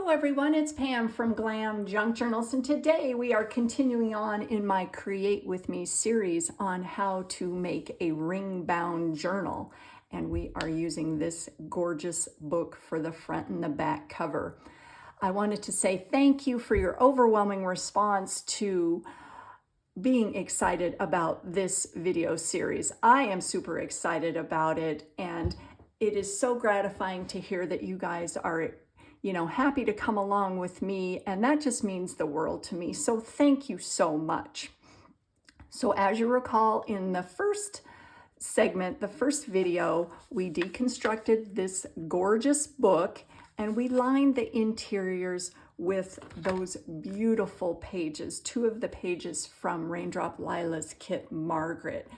Hello everyone, it's Pam from GlamJunkJournals, and today we are continuing on in my Create With Me series on how to make a ring-bound journal. And we are using this gorgeous book for the front and the back cover. I wanted to say thank you for your overwhelming response to being excited about this video series. I am super excited about it, and it is so gratifying to hear that you guys are happy to come along with me, and that just means the world to me. So thank you so much. So as you recall, in the first segment, the first video, we deconstructed this gorgeous book and we lined the interiors with those beautiful pages, two of the pages from Raindrop Lila's kit, Margaret.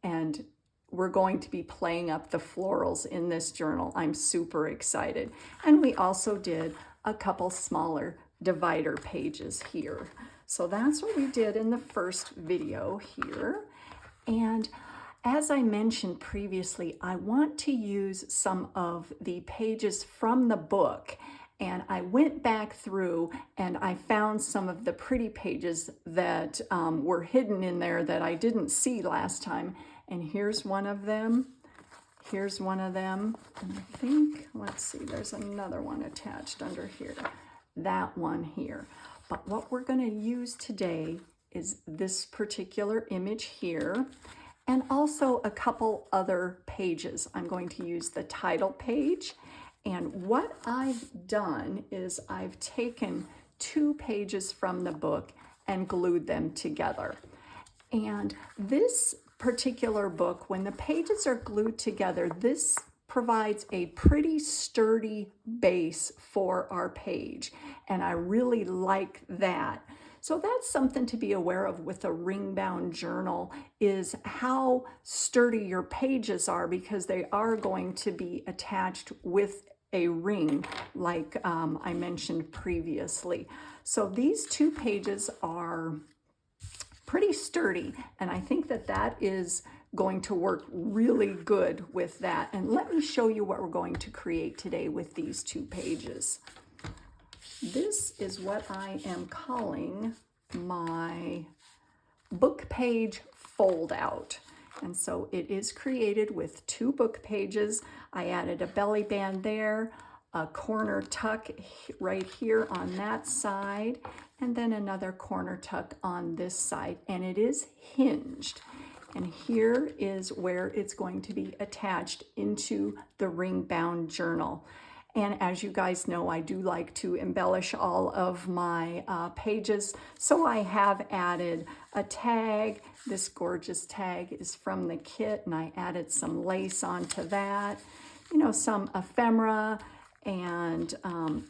And we're going to be playing up the florals in this journal. I'm super excited. And we also did a couple smaller divider pages here. So that's what we did in the first video here. And as I mentioned previously, I want to use some of the pages from the book. And I went back through and I found some of the pretty pages that were hidden in there that I didn't see last time. And here's one of them. Here's one of them. And I think, let's see, there's another one attached under here. That one here. But what we're going to use today is this particular image here, and also a couple other pages. I'm going to use the title page. And what I've done is I've taken two pages from the book and glued them together. And this particular book, when the pages are glued together, this provides a pretty sturdy base for our page. And I really like that. So that's something to be aware of with a ring-bound journal, is how sturdy your pages are, because they are going to be attached with a ring, like I mentioned previously. So these two pages are pretty sturdy, and I think that that is going to work really good with that. And let me show you what we're going to create today with these two pages. This is what I am calling my book page fold out. And so it is created with two book pages. I added a belly band there, a corner tuck right here on that side, and then another corner tuck on this side, and it is hinged. And here is where it's going to be attached into the ring-bound journal. And as you guys know, I do like to embellish all of my pages. So I have added a tag. This gorgeous tag is from the kit, and I added some lace onto that, some ephemera, and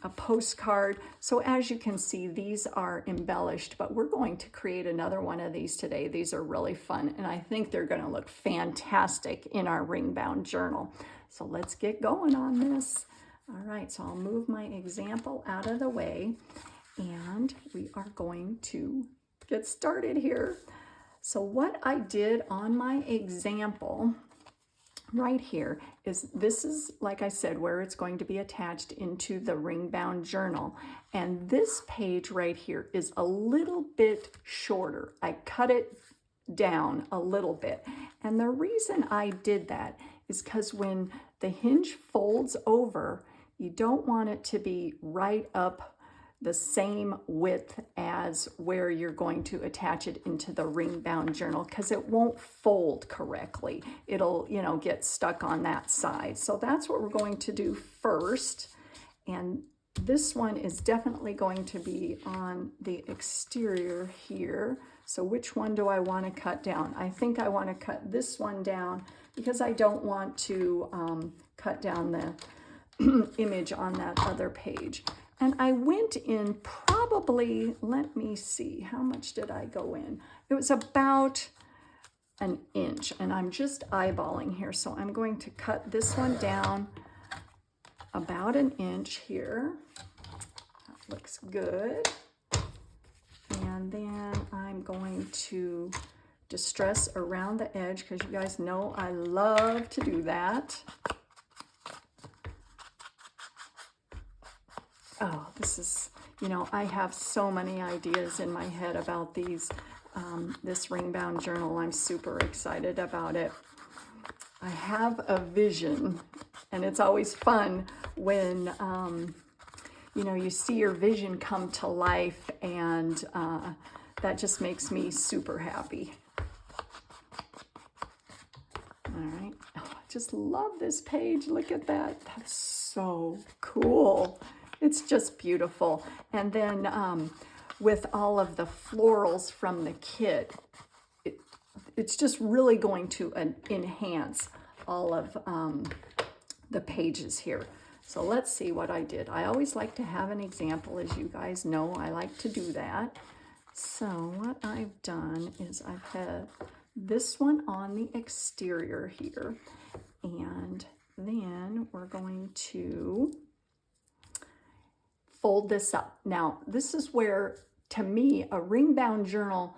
a postcard. So as you can see, these are embellished, but we're going to create another one of these today. These are really fun, and I think they're going to look fantastic in our ring-bound journal. So let's get going on this. All right, so I'll move my example out of the way, and we are going to get started here. So what I did on my example right here is, this is, like I said, where it's going to be attached into the ring-bound journal. And this page right here is a little bit shorter. I cut it down a little bit. And the reason I did that is because when the hinge folds over, you don't want it to be right up the same width as where you're going to attach it into the ring-bound journal, because it won't fold correctly. It'll, get stuck on that side. So that's what we're going to do first. And this one is definitely going to be on the exterior here. So which one do I want to cut down? I think I want to cut this one down because I don't want to cut down the image on that other page. And I went in probably, let me see, how much did I go in? It was about an inch, and I'm just eyeballing here. So I'm going to cut this one down about an inch here. That looks good. And then I'm going to distress around the edge, because you guys know I love to do that. oh, this is, you know, I have so many ideas in my head about these, this ring bound journal. I'm super excited about it. I have a vision, and it's always fun when, you know, you see your vision come to life, and that just makes me super happy. All right. Oh, I just love this page. Look at that. That's so cool. It's just beautiful. And then with all of the florals from the kit, it's just really going to enhance all of the pages here. So let's see what I did. I always like to have an example, as you guys know. I like to do that. So what I've done is I've had this one on the exterior here, and then we're going to fold this up. Now, this is where, to me, a ring bound journal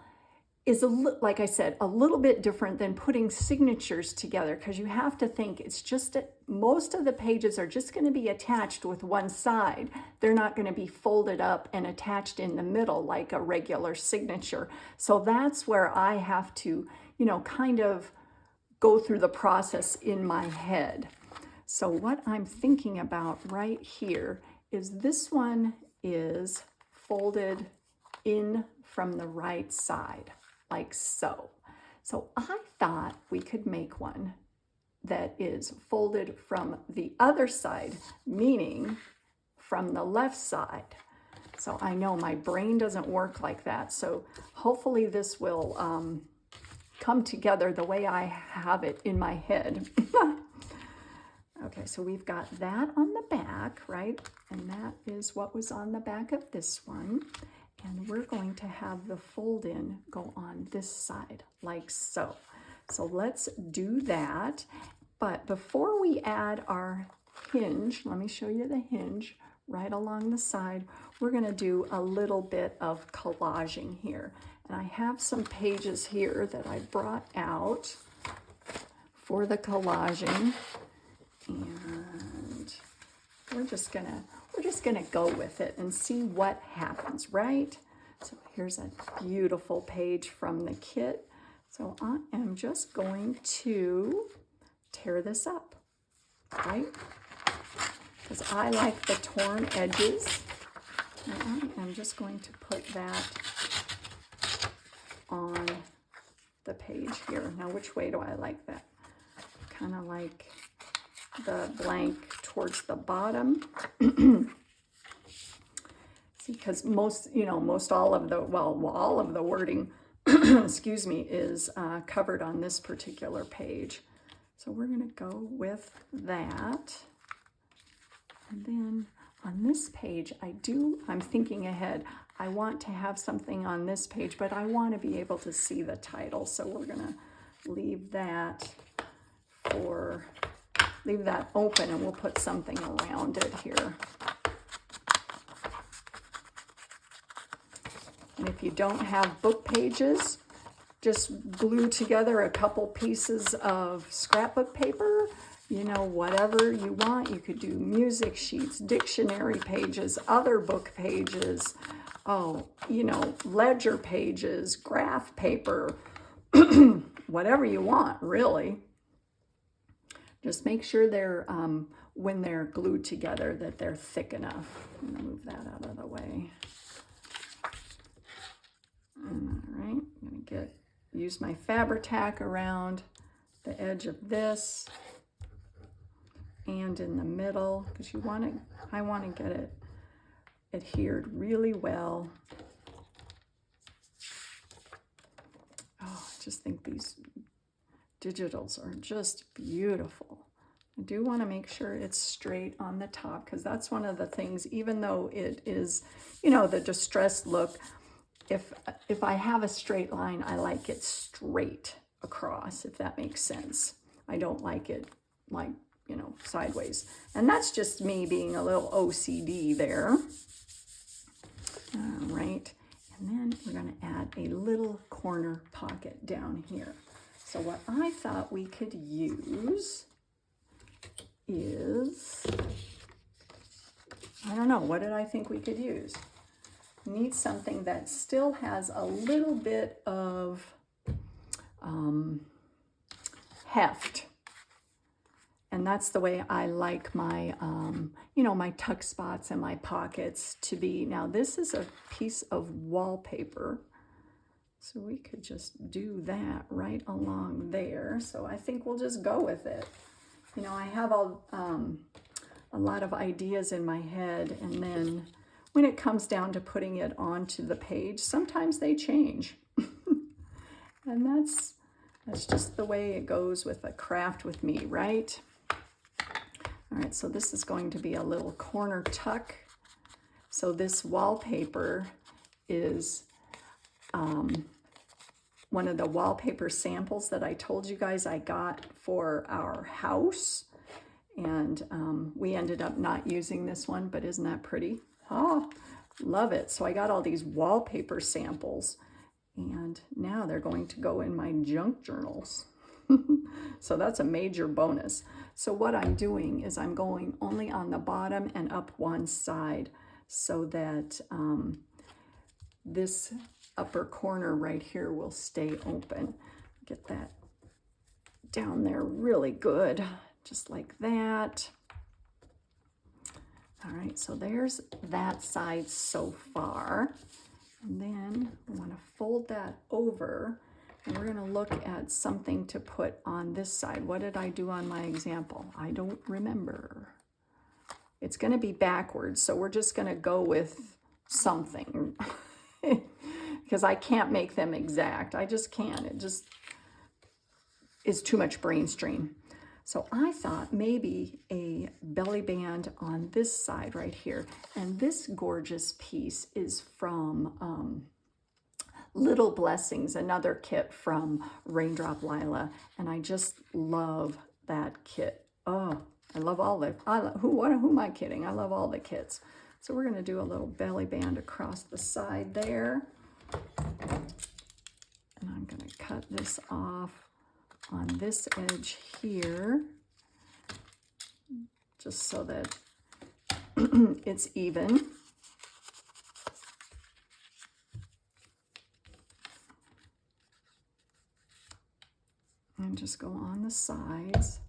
is, like I said, a little bit different than putting signatures together, because you have to think it's just most of the pages are just going to be attached with one side. They're not going to be folded up and attached in the middle like a regular signature. So that's where I have to, you know, kind of go through the process in my head. So what I'm thinking about right here is this one is folded in from the right side, like so. So I thought we could make one that is folded from the other side, meaning from the left side. So I know my brain doesn't work like that. So hopefully this will come together the way I have it in my head. Okay, so we've got that on the back, right? And that is what was on the back of this one. And we're going to have the fold in go on this side, like so. So let's do that. But before we add our hinge, let me show you the hinge right along the side. We're going to do a little bit of collaging here. And I have some pages here that I brought out for the collaging. And we're just gonna go with it and see what happens, right? So here's a beautiful page from the kit. So I am just going to tear this up, right? Because I like the torn edges. And I am just going to put that on the page here. Now, which way do I like that? Kind of like the blank towards the bottom. See, because most all of the, all of the wording, excuse me, is covered on this particular page. So we're going to go with that. And then on this page, I'm thinking ahead. I want to have something on this page, but I want to be able to see the title. So we're going to leave that open, and we'll put something around it here. And if you don't have book pages, just glue together a couple pieces of scrapbook paper, you know, whatever you want. You could do music sheets, dictionary pages, other book pages, you know, ledger pages, graph paper, whatever you want, really. Just make sure they're, when they're glued together, that they're thick enough. I'm gonna move that out of the way. All right, I'm gonna use my Fabri-Tac around the edge of this and in the middle, because I want to get it adhered really well. Oh, I just think these digitals are just beautiful. I do want to make sure it's straight on the top, because that's one of the things, even though it is, you know, the distressed look, if I have a straight line, I like it straight across, if that makes sense. I don't like it like, you know, sideways. And that's just me being a little OCD there. All right. And then we're going to add a little corner pocket down here. So what I thought we could use is I don't know, what did I think we could use? Need something that still has a little bit of heft. And that's the way I like my, you know, my tuck spots and my pockets to be. Now this is a piece of wallpaper, so we could just do that right along there. So I think we'll just go with it. You know, I have a lot of ideas in my head, and then when it comes down to putting it onto the page, sometimes they change. And that's just the way it goes with a craft with me, right? All right, so this is going to be a little corner tuck. So this wallpaper is one of the wallpaper samples that I told you guys I got for our house. And we ended up not using this one, but isn't that pretty? Oh, love it. So I got all these wallpaper samples, and now they're going to go in my junk journals. So that's a major bonus. So what I'm doing is I'm going only on the bottom and up one side so that this upper corner right here will stay open. Get that down there really good, just like that. All right, so there's that side so far. And then we want to fold that over, and we're going to look at something to put on this side. What did I do on my example? I don't remember. It's going to be backwards, so we're just going to go with something because I can't make them exact. I just can't. It just is too much brain strain. So I thought maybe a belly band on this side right here. And this gorgeous piece is from Little Blessings, another kit from Raindrop Lila. And I just love that kit. Oh, I love all the, who am I kidding? I love all the kits. So we're gonna do a little belly band across the side there. And I'm gonna cut this off on this edge here, just so that it's even. And just go on the sides.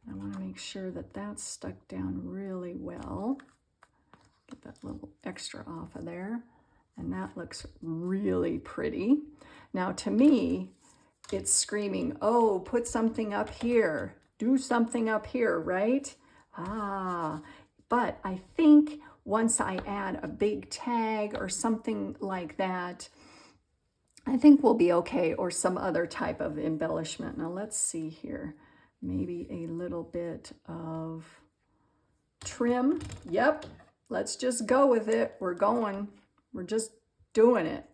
I want to make sure that that's stuck down really well. Get that little extra off of there. And that looks really pretty. Now to me, it's screaming, oh, put something up here. Do something up here, right? But I think once I add a big tag or something like that, I think we'll be okay, or some other type of embellishment. Now let's see here. Maybe a little bit of trim. Yep, let's just go with it. We're going. We're just doing it.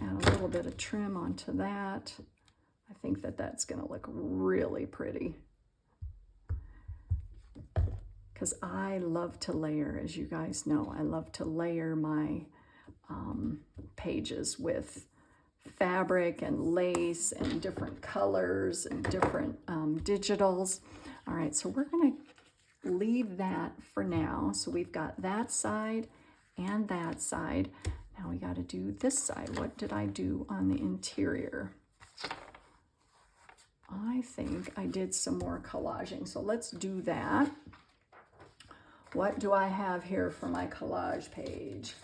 Add a little bit of trim onto that. I think that that's going to look really pretty. Because I love to layer, as you guys know. I love to layer my pages with fabric and lace and different colors and different digitals. All right, so we're going to leave that for now. So we've got that side and that side. Now we got to do this side. What did I do on the interior? I think I did some more collaging. So let's do that. What do I have here for my collage page?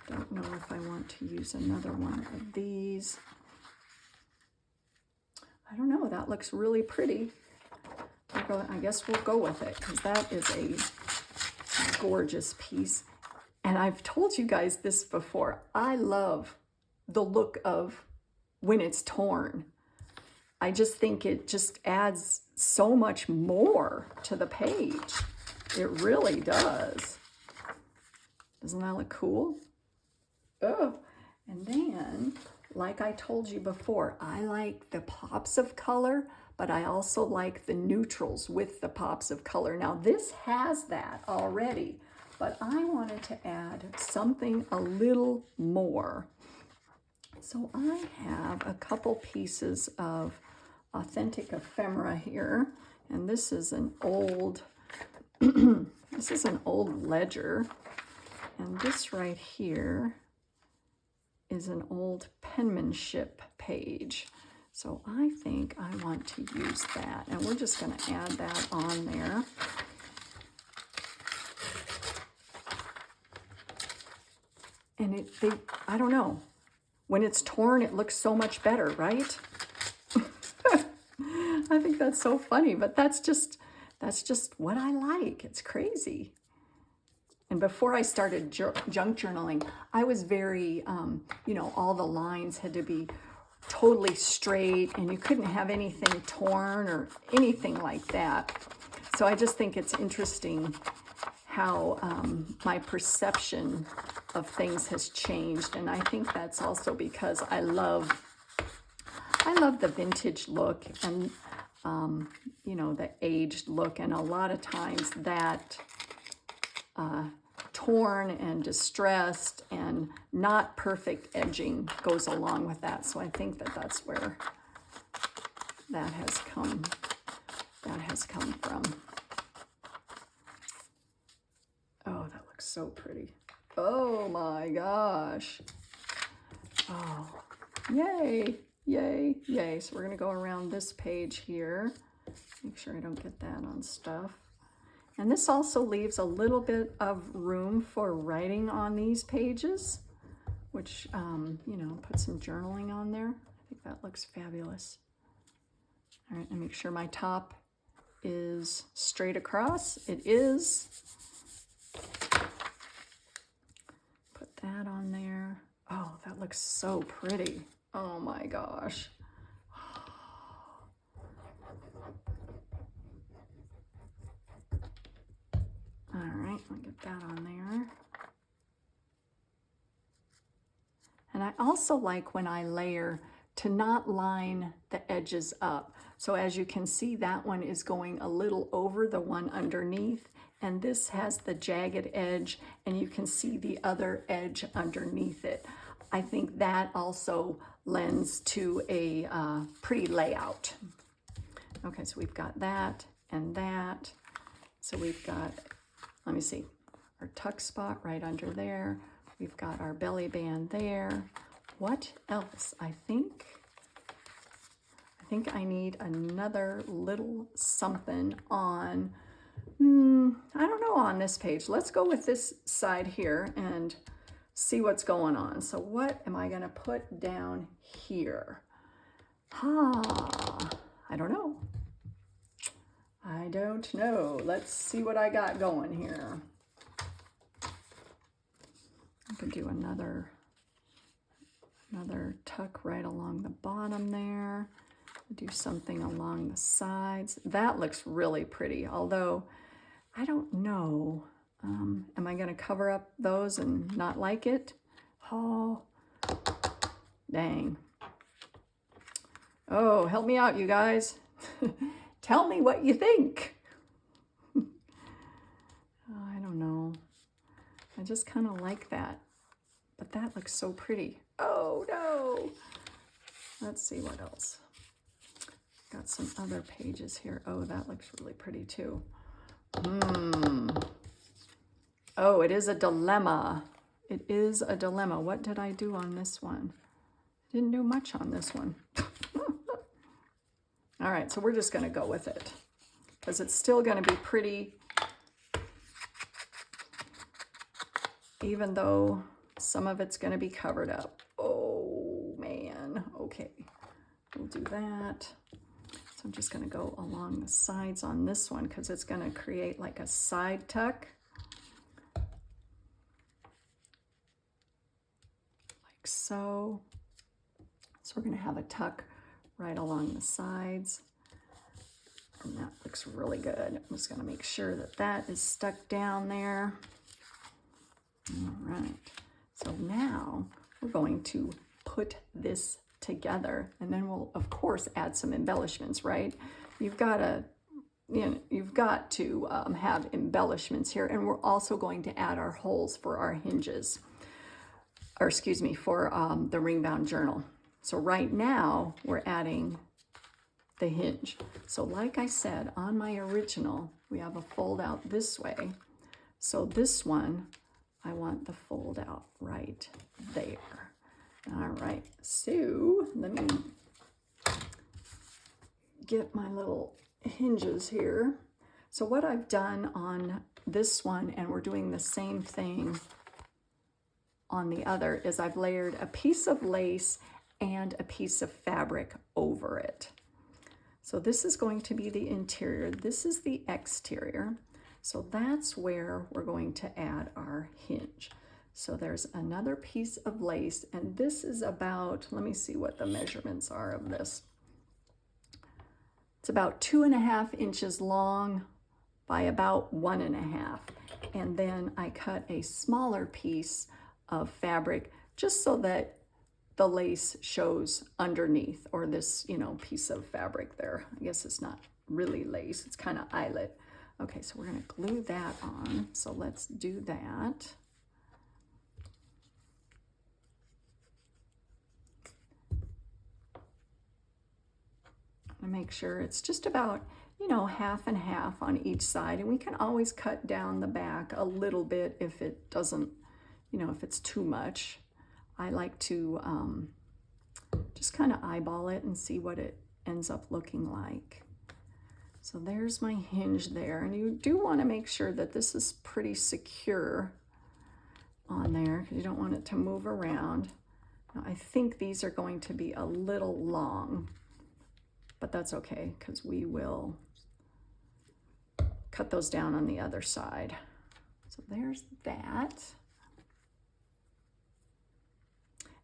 Don't know if I want to use another one of these. I don't know. That looks really pretty. I guess we'll go with it because that is a gorgeous piece. And I've told you guys this before. I love the look of when it's torn. I just think it just adds so much more to the page. It really does. Doesn't that look cool? Oh, and then, like I told you before, I like the pops of color, but I also like the neutrals with the pops of color. Now this has that already, but I wanted to add something a little more. So I have a couple pieces of authentic ephemera here, and this is an old This is an old ledger, and this right here is an old penmanship page. So I think I want to use that, and we're just going to add that on there. And I don't know, when it's torn, it looks so much better, right? I think that's so funny, but that's just what I like. It's crazy. And before I started junk journaling, I was very, you know, all the lines had to be totally straight, and you couldn't have anything torn or anything like that. So I just think it's interesting how my perception of things has changed, and I think that's also because I love the vintage look and you know, the aged look, and a lot of times that torn and distressed and not perfect edging goes along with that. So I think that that's where that has come from. Oh, that looks so pretty. Oh my gosh. Oh, yay, yay, yay. So we're gonna go around this page here. Make sure I don't get that on stuff. And this also leaves a little bit of room for writing on these pages, which, you know, put some journaling on there. I think that looks fabulous. All right, and make sure my top is straight across. It is. Put that on there. Oh, that looks so pretty. Oh my gosh. All right, I'll get that on there. And I also like when I layer to not line the edges up. So as you can see, that one is going a little over the one underneath, and this has the jagged edge, and you can see the other edge underneath it. I think that also lends to a pretty layout. Okay, so we've got that and that. So we've got, let me see, our tuck spot right under there. We've got our belly band there. What else? I think I need another little something on, I don't know, on this page. Let's go with this side here and see what's going on. So what am I gonna put down here? I don't know. I don't know. Let's see what I got going here. I could do another tuck right along the bottom there. Do something along the sides. That looks really pretty, although I don't know. Am I gonna cover up those and not like it? Oh, dang. Oh, help me out, you guys. Tell me what you think. Oh, I don't know. I just kind of like that. But that looks so pretty. Oh, no. Let's see what else. Got some other pages here. Oh, that looks really pretty too. Oh, it is a dilemma. It is a dilemma. What did I do on this one? Didn't do much on this one. All right, so we're just going to go with it because it's still going to be pretty, even though some of it's going to be covered up. Oh, man. Okay, we'll do that. So I'm just going to go along the sides on this one because it's going to create like a side tuck. Like so. So we're going to have a tuck right along the sides. And that looks really good. I'm just going to make sure that that is stuck down there. All right. So now we're going to put this together, and then we'll of course add some embellishments, right? You've got to have embellishments here, and we're also going to add our holes for our hinges, or excuse me, for the ring bound journal. So right now we're adding the hinge. So like I said, on my original, we have a fold out this way. So this one, I want the fold out right there. All right, so let me get my little hinges here. So what I've done on this one, and we're doing the same thing on the other, is I've layered a piece of lace and a piece of fabric over it. So this is going to be the interior. This is the exterior. So that's where we're going to add our hinge. So there's another piece of lace, and this is about, let me see what the measurements are of this. It's about 2.5 inches long by about 1.5. And then I cut a smaller piece of fabric just so that the lace shows underneath, or this, you know, piece of fabric there. I guess it's not really lace, it's kind of eyelet. Okay, so we're gonna glue that on. So let's do that. And make sure it's just about, you know, half and half on each side. And we can always cut down the back a little bit if it doesn't, you know, if it's too much. I like to just kind of eyeball it and see what it ends up looking like. So there's my hinge there. And you do want to make sure that this is pretty secure on there, because you don't want it to move around. Now, I think these are going to be a little long, but that's okay, because we will cut those down on the other side. So there's that.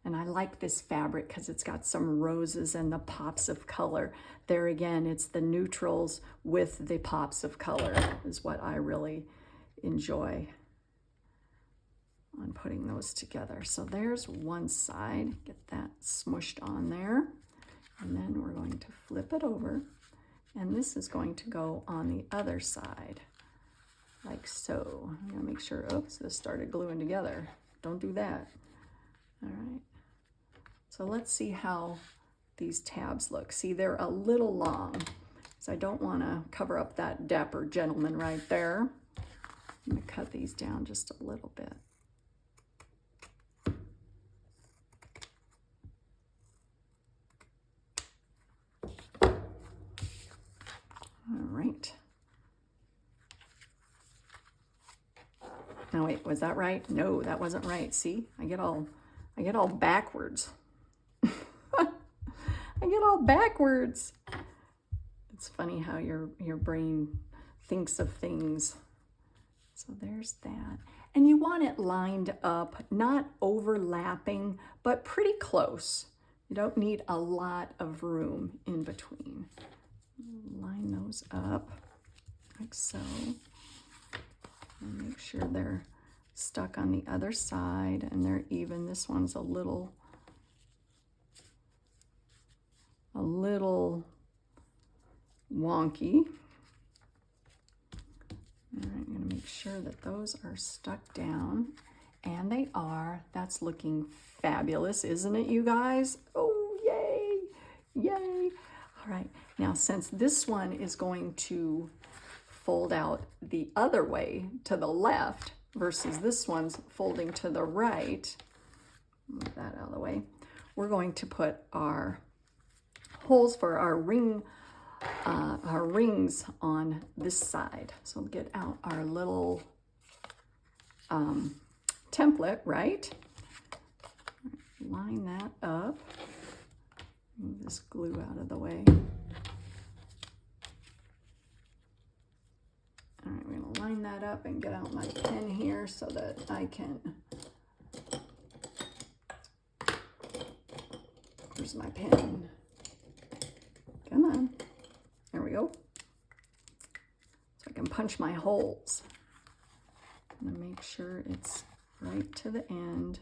And I like this fabric because it's got some roses and the pops of color. There again, it's the neutrals with the pops of color is what I really enjoy on putting those together. So there's one side, get that smushed on there. And then we're going to flip it over. And this is going to go on the other side, like so. I'm gonna make sure, oops, this started gluing together. Don't do that. All right. So let's see how these tabs look. See, they're a little long, so I don't want to cover up that dapper gentleman right there. I'm going to cut these down just a little bit. All right. Now wait, was that right? No, that wasn't right. See, I get all backwards. I get all backwards. It's funny how your brain thinks of things. So there's that. And you want it lined up, not overlapping, but pretty close. You don't need a lot of room in between. Line those up like so. And make sure they're stuck on the other side and they're even. This one's a little wonky. All right, I'm going to make sure that those are stuck down, and they are. That's looking fabulous, isn't it, you guys? Oh, yay, yay. All right, now since this one is going to fold out the other way to the left versus this one's folding to the right, move that out of the way, we're going to put our holes for our rings on this side. So we'll get out our little template, right? Line that up. Move this glue out of the way. All right, we're gonna line that up and get out my pen here so that I can, where's my pen? Come on, there we go. So I can punch my holes. I'm gonna make sure it's right to the end.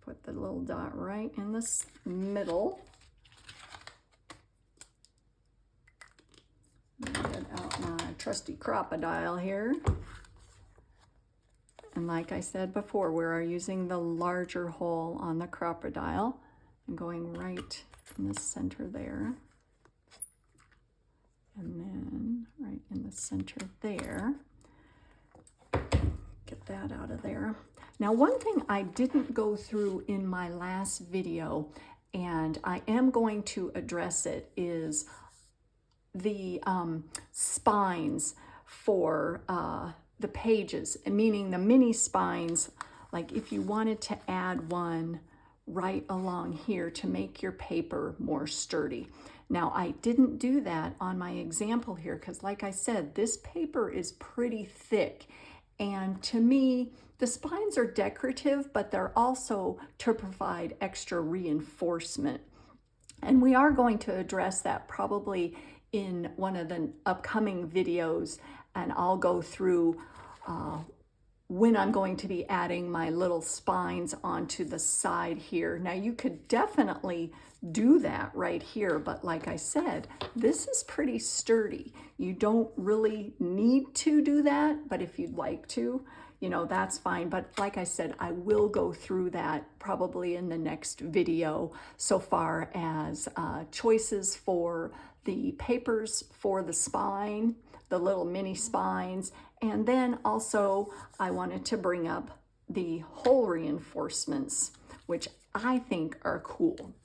Put the little dot right in this middle. Get out my trusty crocodile here. And like I said before, we're using the larger hole on the crocodile and going right in the center there. And then right in the center there. Get that out of there. Now, one thing I didn't go through in my last video, and I am going to address it, is the spines for the pages, meaning the mini spines. Like if you wanted to add one right along here to make your paper more sturdy. Now, I didn't do that on my example here because, like I said, this paper is pretty thick. And to me, the spines are decorative, but they're also to provide extra reinforcement. And we are going to address that probably in one of the upcoming videos. And I'll go through when I'm going to be adding my little spines onto the side here. Now, you could definitely do that right here, but like I said, this is pretty sturdy. You don't really need to do that, but if you'd like to, you know, that's fine. But like I said, I will go through that probably in the next video so far as choices for the papers for the spine, the little mini spines, and then also I wanted to bring up the hole reinforcements, which I think are cool.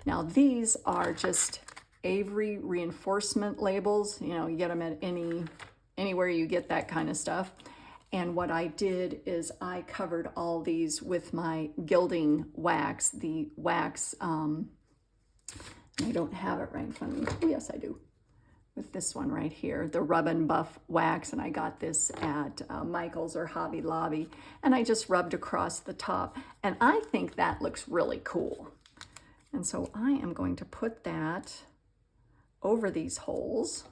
Now, these are just Avery reinforcement labels. You know, you get them at anywhere you get that kind of stuff. And what I did is I covered all these with my gilding wax. The wax, I don't have it right in front of me. Oh, yes, I do. With this one right here, the Rub and Buff wax, and I got this at Michael's or Hobby Lobby, and I just rubbed across the top, and I think that looks really cool. And so I am going to put that over these holes.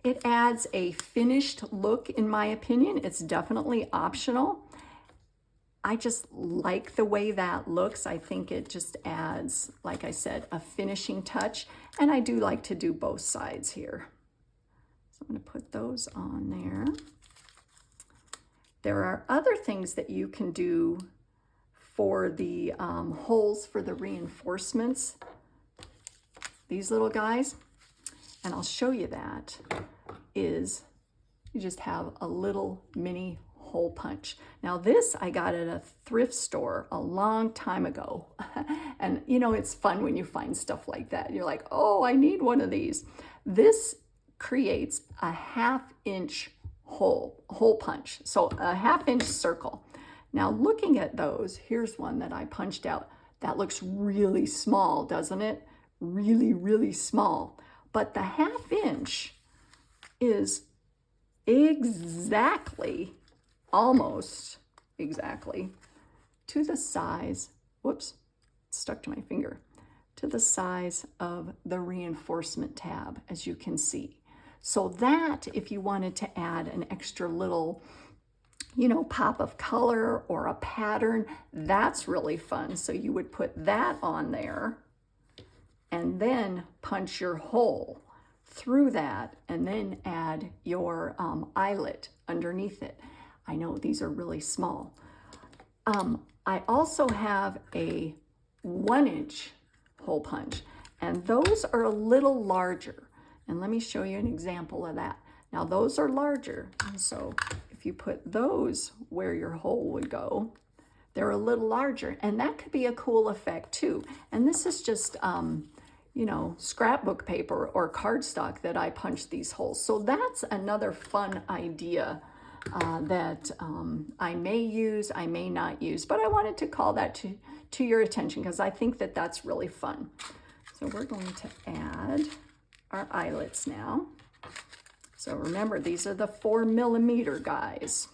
It adds a finished look, in my opinion. It's definitely optional. I just like the way that looks. I think it just adds, like I said, a finishing touch. And I do like to do both sides here. So I'm going to put those on there. There are other things that you can do for the holes for the reinforcements. These little guys, and I'll show you that, is you just have a little mini hole punch. Now this I got at a thrift store a long time ago. And you know, it's fun when you find stuff like that. You're like, oh, I need one of these. This creates a 1/2 inch hole punch. So a 1/2 inch circle. Now looking at those, here's one that I punched out. That looks really small, doesn't it? Really, really small. But the 1/2 inch is exactly, almost exactly to the size, whoops, stuck to my finger, to the size of the reinforcement tab, as you can see. So that, if you wanted to add an extra little, you know, pop of color or a pattern, that's really fun. So you would put that on there and then punch your hole through that and then add your eyelet underneath it. I know these are really small. I also have a 1 inch hole punch, and those are a little larger. And let me show you an example of that. Now those are larger, and so if you put those where your hole would go, they're a little larger, and that could be a cool effect too. And this is just, you know, scrapbook paper or cardstock that I punch these holes. So that's another fun idea that I may use, I may not use, but I wanted to call that to your attention because I think that that's really fun. So we're going to add our eyelets now. So remember, these are the 4mm guys.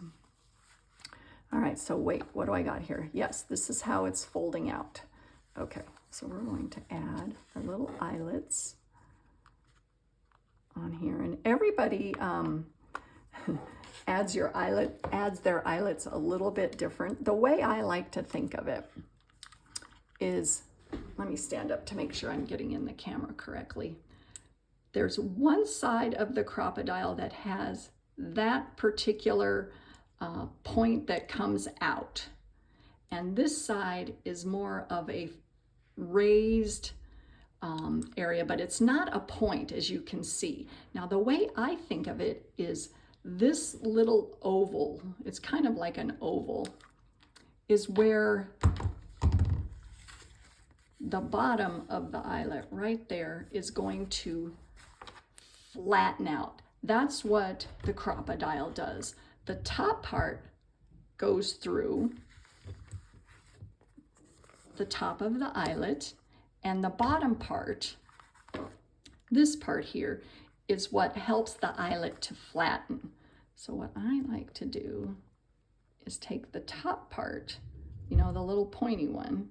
All right, so wait, what do I got here? Yes, this is how it's folding out. Okay, so we're going to add our little eyelets on here, and everybody adds their eyelets a little bit different. The way I like to think of it is, let me stand up to make sure I'm getting in the camera correctly. There's one side of the crocodile that has that particular point that comes out, and this side is more of a raised area, but it's not a point, as you can see. Now the way I think of it is this little oval, it's kind of like an oval, is where the bottom of the eyelet right there is going to flatten out. That's what the crocodile does. The top part goes through the top of the eyelet, and the bottom part, this part here, is what helps the eyelet to flatten. So what I like to do is take the top part, you know, the little pointy one,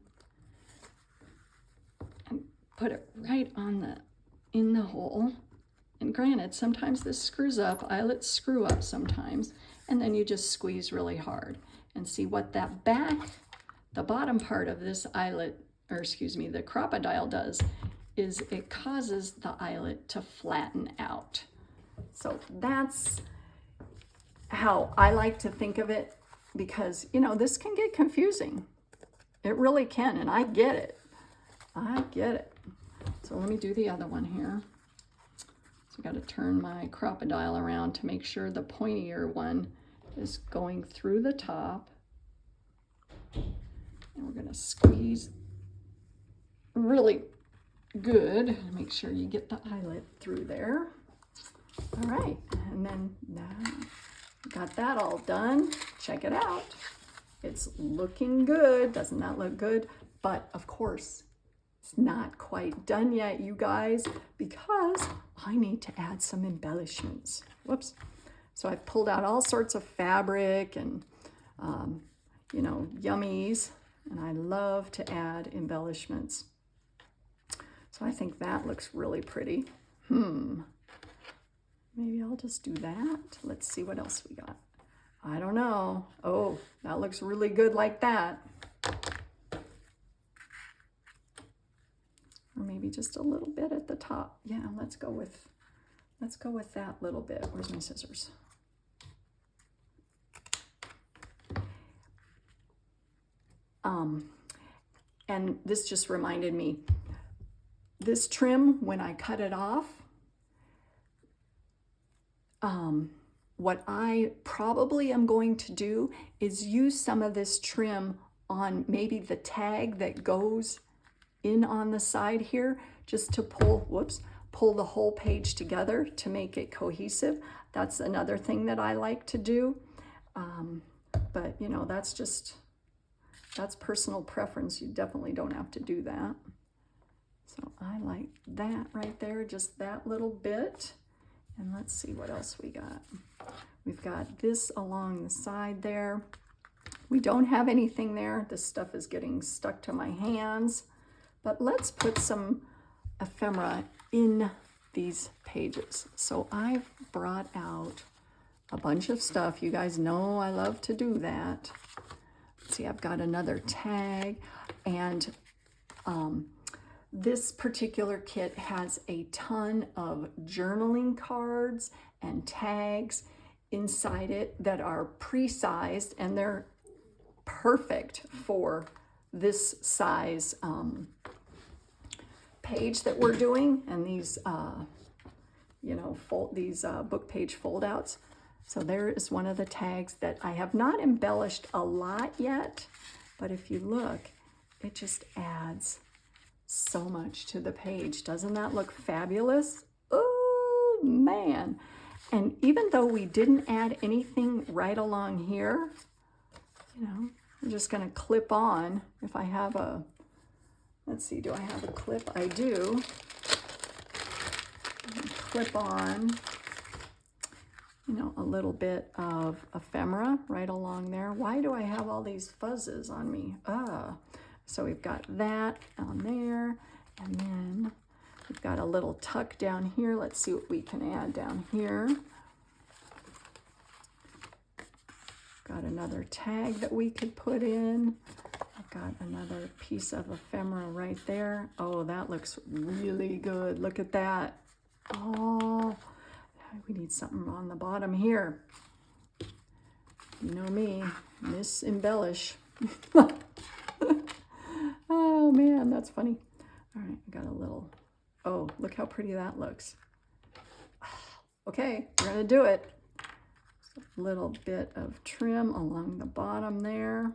and put it right on in the hole. And granted, sometimes this screws up, eyelets screw up sometimes, and then you just squeeze really hard. And see what that back, the bottom part of this eyelet, or excuse me, the crocodile does, is it causes the eyelet to flatten out. So that's how I like to think of it, because, you know, this can get confusing. It really can, and I get it. I get it. So let me do the other one here. So I got to turn my crocodile around to make sure the pointier one is going through the top. And we're going to squeeze really good. Make sure you get the eyelet through there. All right, and then now got that all done. Check it out. It's looking good. Doesn't that look good? But of course, it's not quite done yet, you guys, because I need to add some embellishments. Whoops. So I've pulled out all sorts of fabric and, you know, yummies, and I love to add embellishments. So I think that looks really pretty. Maybe I'll just do that. Let's see what else we got. I don't know. Oh, that looks really good like that. Or maybe just a little bit at the top. Yeah, let's go with that little bit. Where's my scissors? And this just reminded me, this trim, when I cut it off, what I probably am going to do is use some of this trim on maybe the tag that goes in on the side here, just to pull the whole page together to make it cohesive. That's another thing that I like to do. But you know, that's personal preference. You definitely don't have to do that. So I like that right there, just that little bit. And let's see what else we got. We've got this along the side there. We don't have anything there. This stuff is getting stuck to my hands. But let's put some ephemera in these pages. So I've brought out a bunch of stuff. You guys know I love to do that. Let's see, I've got another tag, and this particular kit has a ton of journaling cards and tags inside it that are pre-sized, and they're perfect for this size page that we're doing, and these you know, these book page fold outs. So there is one of the tags that I have not embellished a lot yet, but if you look, it just adds so much to the page. Doesn't that look fabulous? Oh man. And even though we didn't add anything right along here, you know, I'm just going to clip on. If I have a, let's see, do I have a clip? I do. Clip on, you know, a little bit of ephemera right along there. Why do I have all these fuzzes on me? So we've got that on there, and then we've got a little tuck down here. Let's see what we can add down here. Got another tag that we could put in. I've got another piece of ephemera right there. Oh, that looks really good. Look at that. Oh, we need something on the bottom here. You know me, Miss Embellish. Oh man, that's funny. All right, I got a little, oh, look how pretty that looks. Okay, we're gonna do it. A little bit of trim along the bottom there.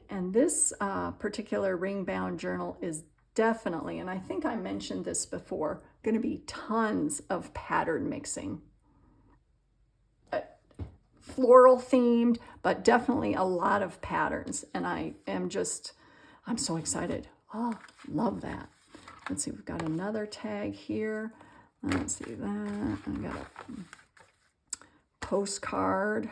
And this particular ring bound journal is definitely, and I think I mentioned this before, going to be tons of pattern mixing. Floral themed, but definitely a lot of patterns. And I'm so excited. Oh, love that. Let's see, we've got another tag here. Let's see that. I got a postcard.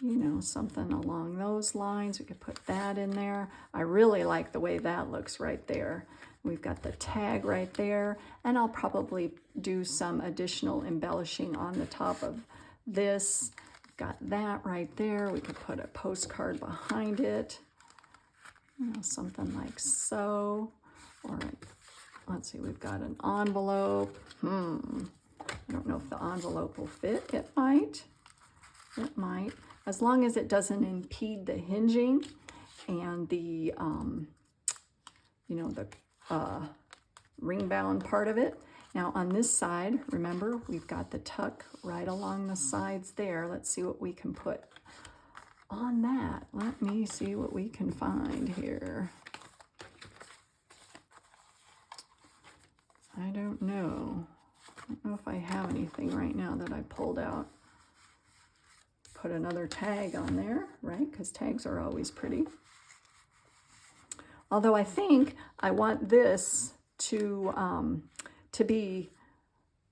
You know, something along those lines. We could put that in there. I really like the way that looks right there. We've got the tag right there, and I'll probably do some additional embellishing on the top of this. Got that right there. We could put a postcard behind it, you know, something like so. Or let's see, we've got an envelope. I don't know if the envelope will fit. It might. It might. As long as it doesn't impede the hinging and the, you know, the ring bound part of it. Now on this side, remember, we've got the tuck right along the sides there. Let's see what we can put on that. Let me see what we can find here. I don't know. I don't know if I have anything right now that I pulled out. Put another tag on there, right? Because tags are always pretty. Although I think I want this to be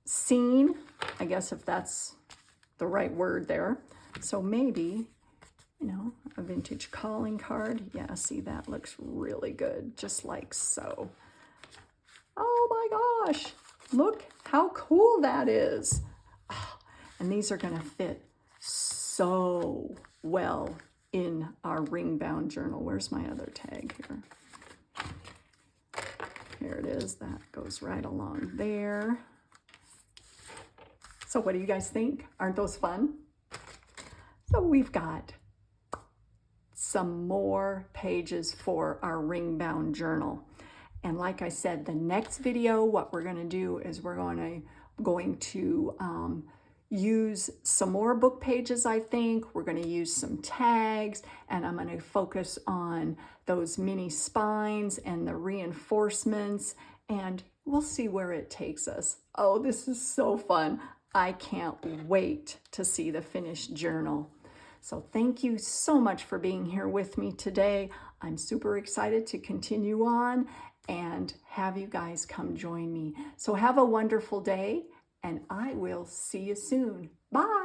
seen, I guess, if that's the right word there. So maybe, you know, a vintage calling card. Yeah, see, that looks really good, just like so. Oh my gosh, look how cool that is. Oh, and these are going to fit so well in our ring bound journal. Where's my other tag here? Here it is. That goes right along there. So what do you guys think? Aren't those fun? So we've got some more pages for our ring bound journal. And like I said, the next video, what we're going to do is we're going to use some more book pages, I think. We're going to use some tags, and I'm going to focus on those mini spines and the reinforcements, and we'll see where it takes us. Oh, this is so fun. I can't wait to see the finished journal. So thank you so much for being here with me today. I'm super excited to continue on and have you guys come join me. So have a wonderful day, and I will see you soon. Bye.